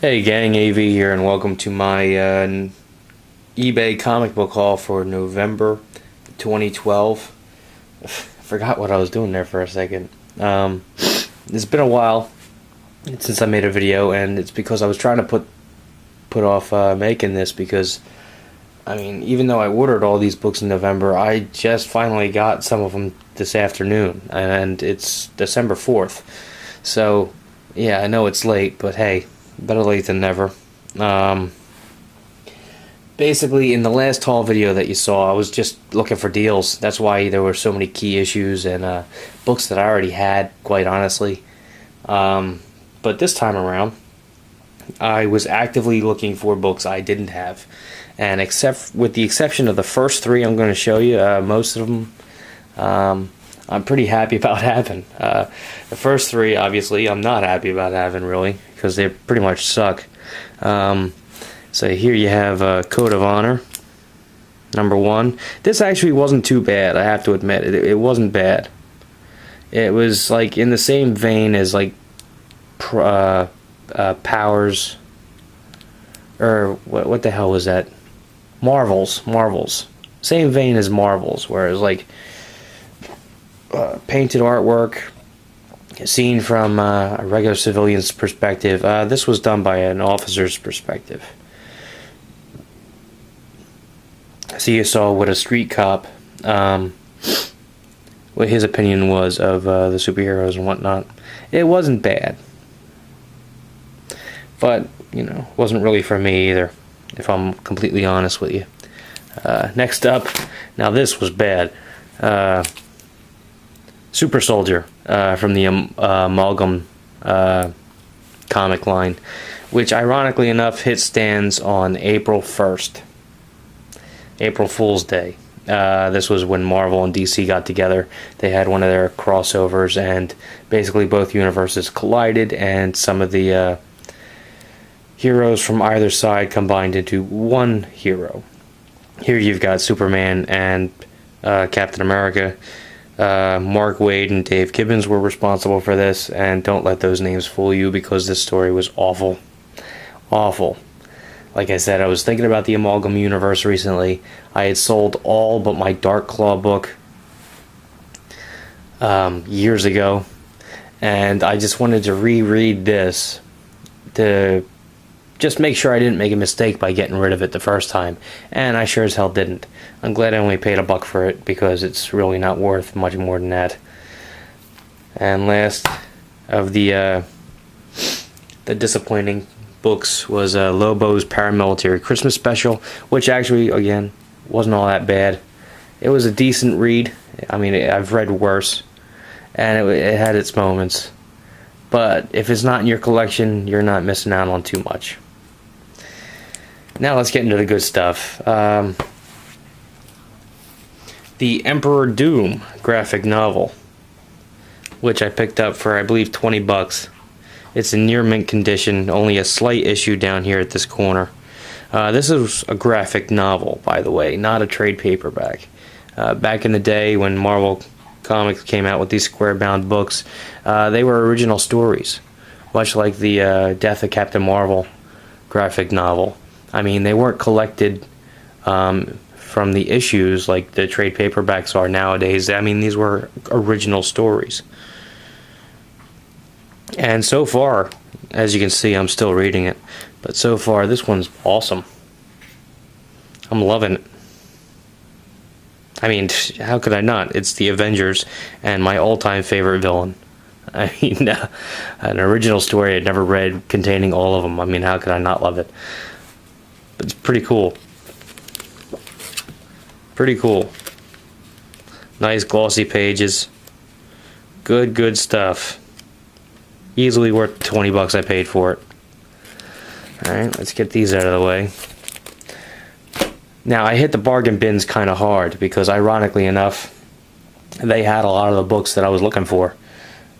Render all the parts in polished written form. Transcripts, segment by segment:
Hey gang, AV here, and welcome to my eBay comic book haul for November 2012. I forgot what I was doing there for a second. It's been a while since I made a video, and it's because I was trying to put off making this because, I mean, even though I ordered all these books in November, I just finally got some of them this afternoon, and it's December 4th. So, yeah, I know it's late, but hey, better late than never. Basically, in the last haul video that you saw, I was just looking for deals. That's why there were so many key issues and books that I already had, quite honestly. But this time around, I was actively looking for books I didn't have. And with the exception of the first three I'm going to show you, most of them I'm pretty happy about having. The first three, obviously, I'm not happy about having, really, because they pretty much suck. So here you have Code of Honor, #1. This actually wasn't too bad, I have to admit. It wasn't bad. It was like in the same vein as like Powers, or what the hell was that? Marvels. Same vein as Marvels, where it was like painted artwork, seen from a regular civilian's perspective. This was done by an officer's perspective. So you saw what a street cop, what his opinion was of the superheroes and whatnot. It wasn't bad, but you know, wasn't really for me either, if I'm completely honest with you. Next up, now this was bad. Super Soldier from the Amalgam comic line, which ironically enough hit stands on April 1st. April Fool's Day. This was when Marvel and DC got together. They had one of their crossovers, and basically both universes collided, and some of the heroes from either side combined into one hero. Here you've got Superman and Captain America. Mark Waid and Dave Gibbons were responsible for this, and don't let those names fool you, because this story was awful. Awful. Like I said, I was thinking about the Amalgam universe recently. I had sold all but my Dark Claw book years ago, and I just wanted to reread this to just make sure I didn't make a mistake by getting rid of it the first time, and I sure as hell didn't. I'm glad I only paid $1 for it, because it's really not worth much more than that. And last of the disappointing books was Lobo's Paramilitary Christmas Special, which actually, again, wasn't all that bad. It was a decent read. I mean, I've read worse, and it had its moments. But if it's not in your collection, you're not missing out on too much. Now let's get into the good stuff. The Emperor Doom graphic novel, which I picked up for, I believe, $20. It's in near mint condition, only a slight issue down here at this corner. This is a graphic novel, by the way, not a trade paperback. Back in the day when Marvel Comics came out with these square-bound books, they were original stories, much like the Death of Captain Marvel graphic novel. I mean, they weren't collected from the issues like the trade paperbacks are nowadays. I mean, these were original stories. And so far, as you can see, I'm still reading it, but so far this one's awesome. I'm loving it. I mean, how could I not? It's the Avengers and my all-time favorite villain. I mean, an original story I'd never read containing all of them. I mean, how could I not love it? But it's pretty cool. Pretty cool. Nice glossy pages. Good stuff. Easily worth the $20 I paid for it. Alright, let's get these out of the way. Now, I hit the bargain bins kind of hard because, ironically enough, they had a lot of the books that I was looking for.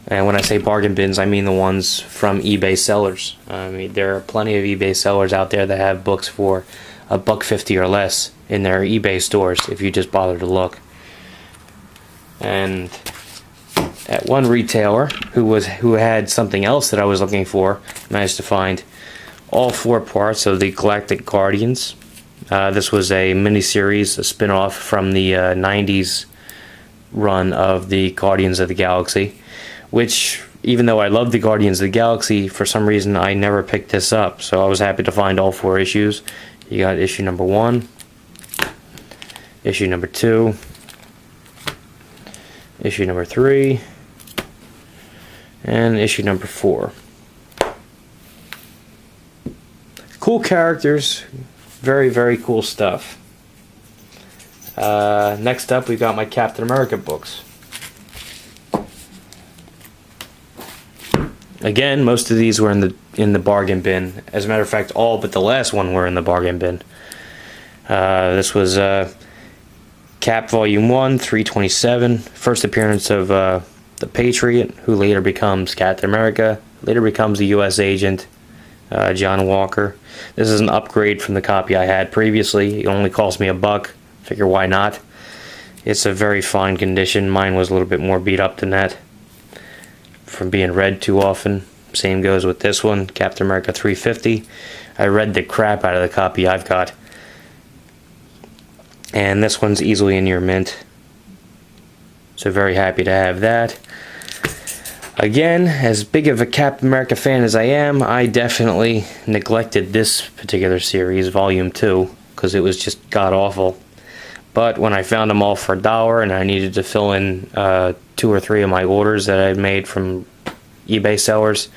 And when I say bargain bins, I mean the ones from eBay sellers. I mean, there are plenty of eBay sellers out there that have books for $1.50 or less in their eBay stores, if you just bother to look. And at one retailer who had something else that I was looking for, managed to find all 4 parts of the Galactic Guardians. This was a miniseries, a spin-off from the 90s run of the Guardians of the Galaxy, which, even though I love the Guardians of the Galaxy, for some reason I never picked this up, so I was happy to find all 4 issues. You got issue number 1, issue number 2, issue number 3, and issue number 4. Cool characters, very, very cool stuff. Next up, we got my Captain America books. Again, most of these were in the bargain bin. As a matter of fact, all but the last one were in the bargain bin. This was Cap Volume 1, 327, first appearance of the Patriot, who later becomes Captain America, later becomes a U.S. agent, John Walker. This is an upgrade from the copy I had previously. It only cost me $1. Figure why not. It's a very fine condition. Mine was a little bit more beat up than that from being read too often. Same goes with this one, Captain America 350. I read the crap out of the copy I've got. And this one's easily in your mint. So very happy to have that. Again, as big of a Captain America fan as I am, I definitely neglected this particular series, Volume 2, because it was just god-awful. But when I found them all for $1 and I needed to fill in 2 or 3 of my orders that I had made from eBay sellers,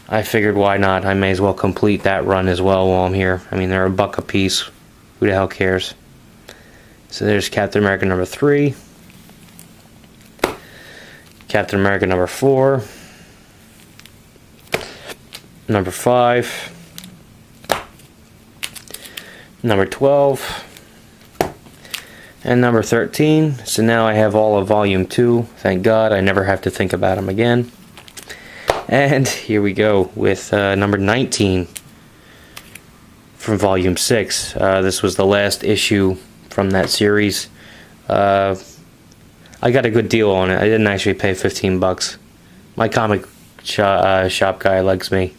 I figured why not? I may as well complete that run as well while I'm here. I mean, they're $1 a piece. Who the hell cares? So there's Captain America number 3. Captain America number 4. Number 5. Number 12. And number 13. So now I have all of Volume 2. Thank God, I never have to think about them again. And here we go with number 19 from Volume 6. This was the last issue from that series. I got a good deal on it. I didn't actually pay $15. My comic shop guy likes me,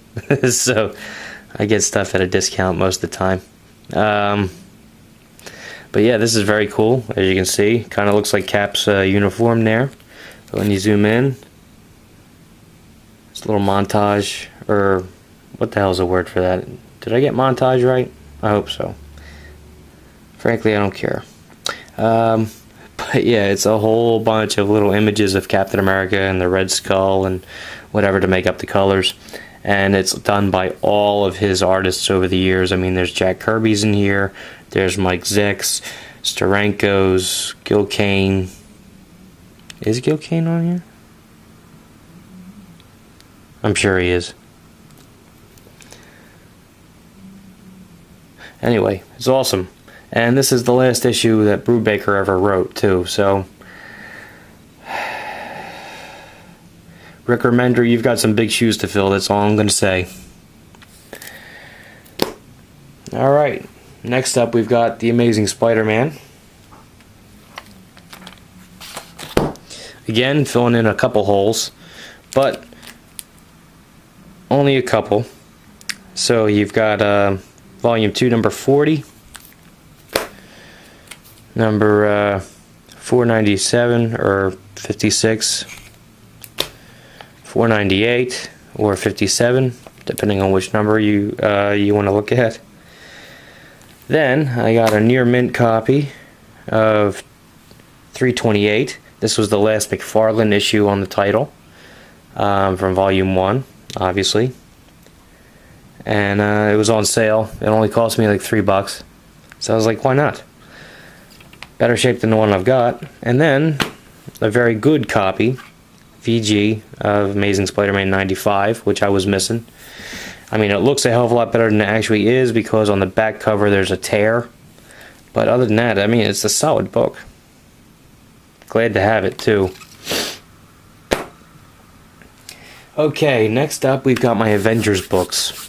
so I get stuff at a discount most of the time. But yeah, this is very cool. As you can see, kind of looks like Cap's uniform there. But when you zoom in, it's a little montage, or what the hell is the word for that? Did I get montage right? I hope so. Frankly, I don't care. But yeah, it's a whole bunch of little images of Captain America and the Red Skull and whatever to make up the colors. And it's done by all of his artists over the years. I mean, there's Jack Kirby's in here. There's Mike Zeck's, Steranko's, Gil Kane. Is Gil Kane on here? I'm sure he is. Anyway, it's awesome. And this is the last issue that Brubaker ever wrote, too, so... Rick Remender, you've got some big shoes to fill, that's all I'm going to say. Alright, next up we've got The Amazing Spider-Man. Again, filling in a couple holes, but only a couple. So you've got Volume 2, number 40. Number 497 or 56, 498 or 57, depending on which number you want to look at. Then I got a near mint copy of 328. This was the last McFarlane issue on the title, from Volume 1, obviously. And it was on sale. It only cost me like $3, so I was like, why not? Better shape than the one I've got. And then a very good copy, VG, of Amazing Spider-Man 95, which I was missing. I mean, it looks a hell of a lot better than it actually is, because on the back cover there's a tear. But other than that, I mean, it's a solid book. Glad to have it, too. Okay, next up we've got my Avengers books.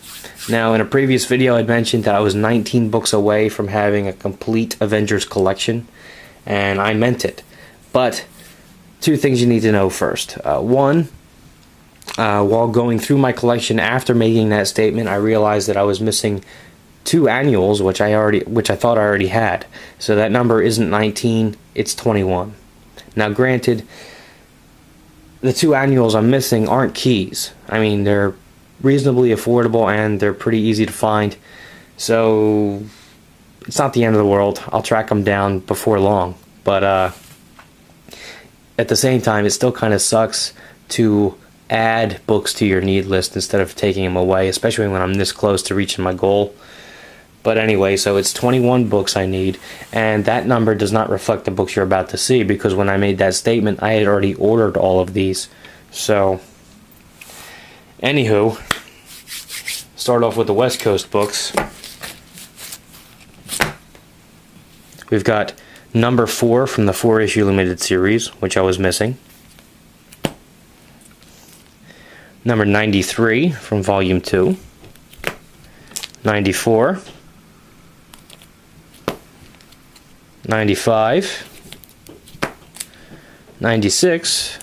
Now, in a previous video I'd mentioned that I was 19 books away from having a complete Avengers collection, and I meant it. But 2 things you need to know first. One, While going through my collection after making that statement, I realized that I was missing 2 annuals, which I thought I already had. So that number isn't 19, it's 21. Now granted, the 2 annuals I'm missing aren't keys. I mean, they're reasonably affordable and they're pretty easy to find. So it's not the end of the world. I'll track them down before long. But at the same time, it still kind of sucks to add books to your need list instead of taking them away, especially when I'm this close to reaching my goal. But anyway, so it's 21 books I need, and that number does not reflect the books you're about to see, because when I made that statement, I had already ordered all of these. So, anywho, start off with the West Coast books. We've got number 4 from the 4-issue limited series, which I was missing. Number 93 from volume 2. 94. 95, 96,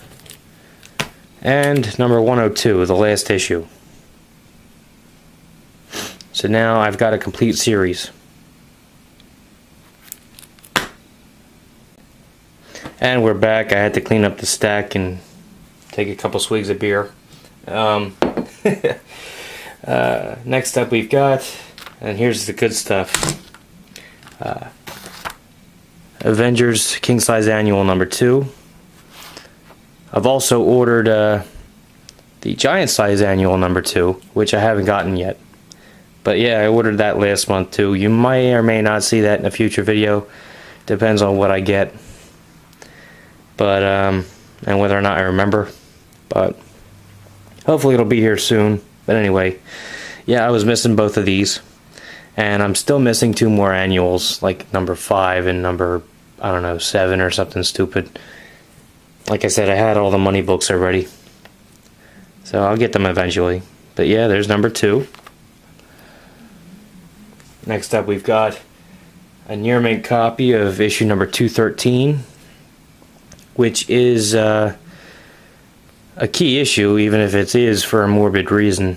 and number 102, the last issue. So now I've got a complete series. And we're back. I had to clean up the stack and take a couple swigs of beer. Next up we've got, and here's the good stuff. Avengers King Size Annual number 2. I've also ordered the Giant Size Annual number 2, which I haven't gotten yet. But yeah, I ordered that last month too. You may or may not see that in a future video. Depends on what I get. But and whether or not I remember. But hopefully it'll be here soon. But anyway, yeah, I was missing both of these. And I'm still missing 2 more annuals, like number 5 and number, I don't know, 7 or something stupid. Like I said, I had all the money books already. So I'll get them eventually. But yeah, there's number 2. Next up we've got a near mint copy of issue number 213, which is a key issue, even if it is for a morbid reason.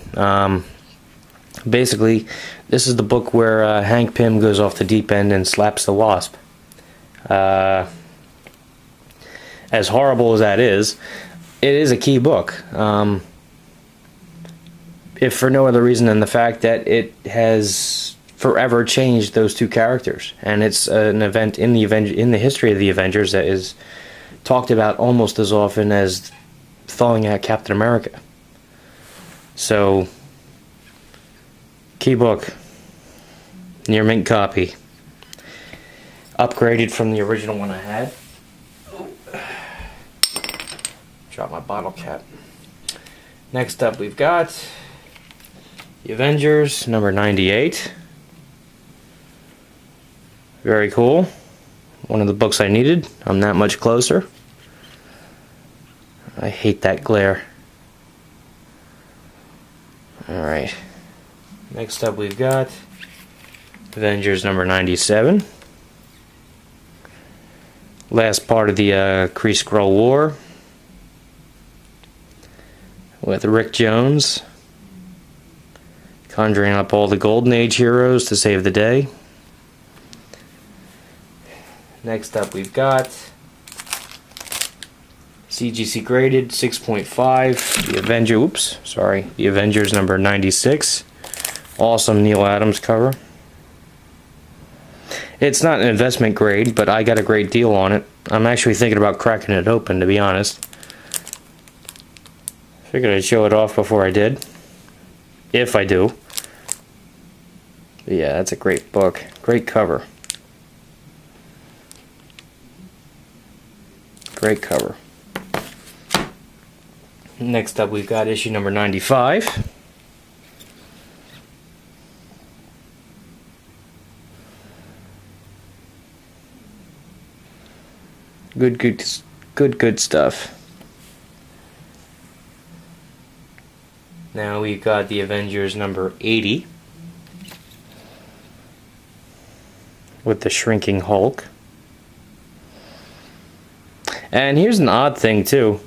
Basically, this is the book where Hank Pym goes off the deep end and slaps the Wasp. As horrible as that is, it is a key book. If for no other reason than the fact that it has forever changed those 2 characters, and it's an event in the history of the Avengers that is talked about almost as often as thawing out Captain America. So, key book, near mint copy, upgraded from the original one I had. Drop my bottle cap. Next up we've got the Avengers number 98. Very cool. One of the books I needed. I'm that much closer. I hate that glare. Alright. Next up we've got Avengers number 97. Last part of the Kree Skrull War with Rick Jones conjuring up all the Golden Age heroes to save the day. Next up we've got CGC graded 6.5, the Avengers number 96. Awesome Neil Adams cover. It's not an investment grade, but I got a great deal on it. I'm actually thinking about cracking it open, to be honest. Figured I'd show it off before I did. If I do. But yeah, that's a great book. Great cover. Great cover. Next up we've got issue number 95. Good stuff. Now we've got the Avengers number 80 with the shrinking Hulk. And here's an odd thing too.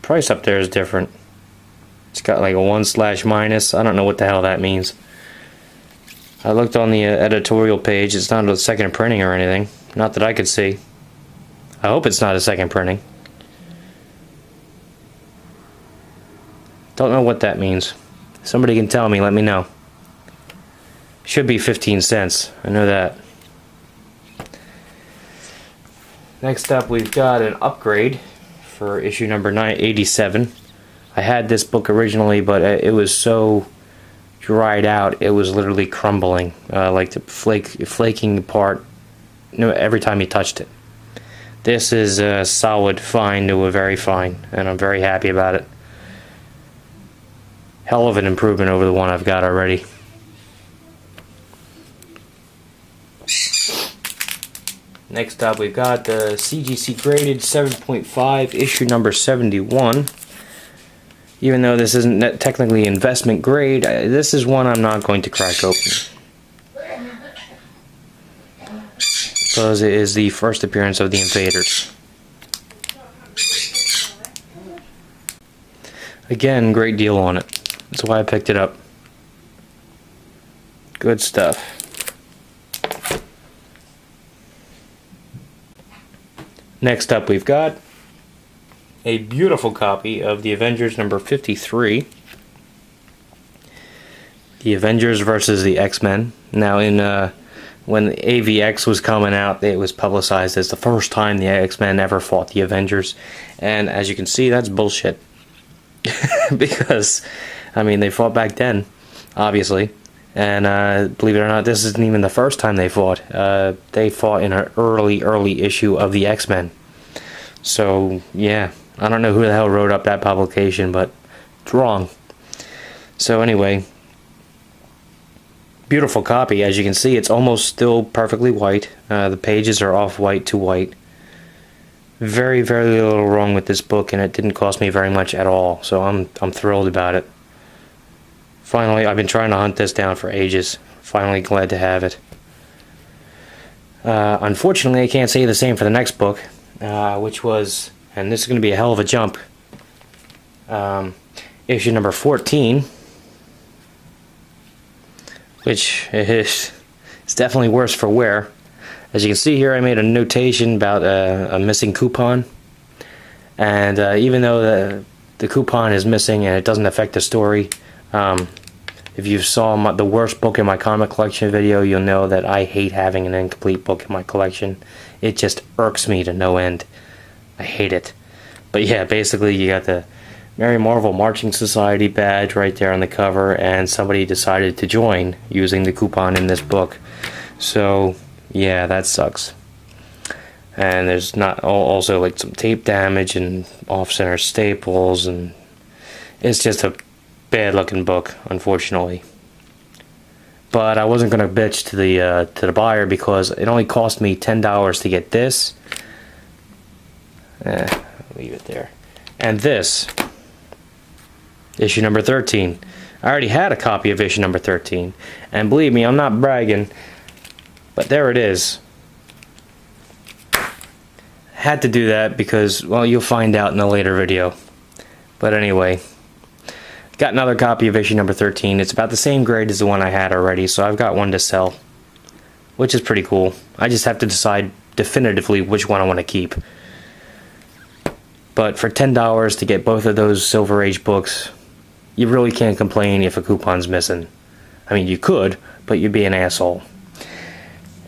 Price up there is different. It's got like a 1/-. I don't know what the hell that means. I looked on the editorial page. It's not a second printing or anything. Not that I could see. I hope it's not a second printing. Don't know what that means. Somebody can tell me, let me know. Should be 15 cents. I know that. Next up, we've got an upgrade for issue number 987. I had this book originally, but it was so dried out, it was literally crumbling, like the flaking apart every time you touched it. This is a solid fine to a very fine, and I'm very happy about it. Hell of an improvement over the one I've got already. Next up, we've got the CGC graded 7.5 issue number 71. Even though this isn't technically investment grade, this is one I'm not going to crack open, because it is the first appearance of the Invaders. Again, great deal on it. That's why I picked it up. Good stuff. Next up, we've got a beautiful copy of the Avengers number 53. The Avengers versus the X-Men. Now, when AVX was coming out, it was publicized as the first time the X-Men ever fought the Avengers. And as you can see, that's bullshit. Because, I mean, they fought back then, obviously. And believe it or not, this isn't even the first time they fought. They fought in an early issue of the X-Men. So, yeah, I don't know who the hell wrote up that publication, but it's wrong. So anyway, beautiful copy. As you can see, it's almost still perfectly white. The pages are off-white to white. Very, very little wrong with this book, and it didn't cost me very much at all. So I'm thrilled about it. Finally, I've been trying to hunt this down for ages. Finally glad to have it. Unfortunately, I can't say the same for the next book, which was, and this is going to be a hell of a jump, issue number 14, which is definitely worse for wear. As you can see here, I made a notation about a missing coupon, and even though the coupon is missing and it doesn't affect the story, if you saw the worst book in my comic collection video, you'll know that I hate having an incomplete book in my collection. It just irks me to no end. I hate it. But yeah, basically you got the Mary Marvel Marching Society badge right there on the cover, and somebody decided to join using the coupon in this book. So yeah, that sucks. And there's not also like some tape damage and off-center staples, and it's just a bad looking book, unfortunately. But I wasn't gonna bitch to the buyer, because it only cost me $10 to get this. Leave it there. And this, issue number 13. I already had a copy of issue number 13, and believe me, I'm not bragging, but there it is. Had to do that because, well, you'll find out in a later video. But anyway, got another copy of issue number 13. It's about the same grade as the one I had already, so I've got one to sell, which is pretty cool. I just have to decide definitively which one I want to keep. But for $10 to get both of those Silver Age books, you really can't complain if a coupon's missing. I mean, you could, but you'd be an asshole.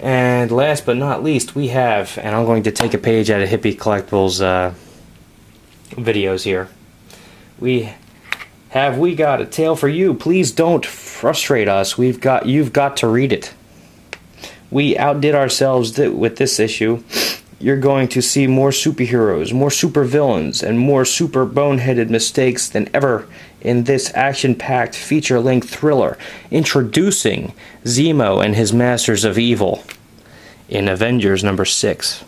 And last but not least, we have, and I'm going to take a page out of Hippie Collectibles videos here. We got a tale for you. Please don't frustrate us. You've got to read it. We outdid ourselves with this issue. You're going to see more superheroes, more supervillains, and more super boneheaded mistakes than ever in this action-packed feature-length thriller, introducing Zemo and his Masters of Evil in Avengers number 6.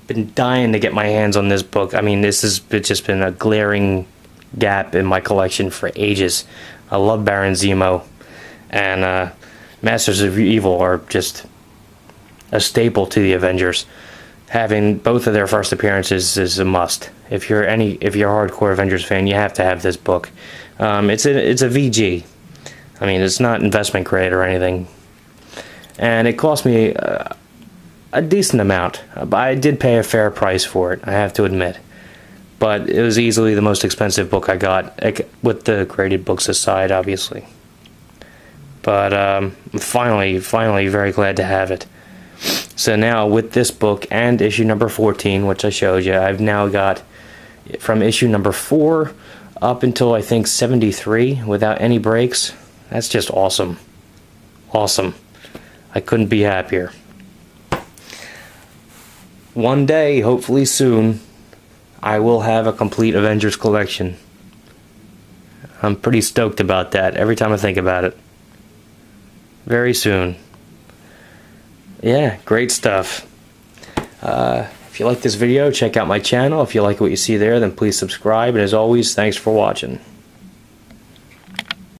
Been dying to get my hands on this book. I mean, this has just been a glaring gap in my collection for ages. I love Baron Zemo, and Masters of Evil are just a staple to the Avengers. having both of their first appearances is a must. If you're a hardcore Avengers fan, you have to have this book. It's a VG. I mean, it's not investment grade or anything, and it cost me a decent amount. But I did pay a fair price for it, I have to admit. But it was easily the most expensive book I got, with the graded books aside, obviously. But I'm finally very glad to have it. So now, with this book and issue number 14, which I showed you, I've now got from issue number 4 up until I think 73 without any breaks. That's just awesome. Awesome. I couldn't be happier. One day, hopefully soon, I will have a complete Avengers collection. I'm pretty stoked about that every time I think about it. Very soon. Yeah, great stuff. If you like this video, check out my channel. If you like what you see there, then please subscribe. And as always, thanks for watching.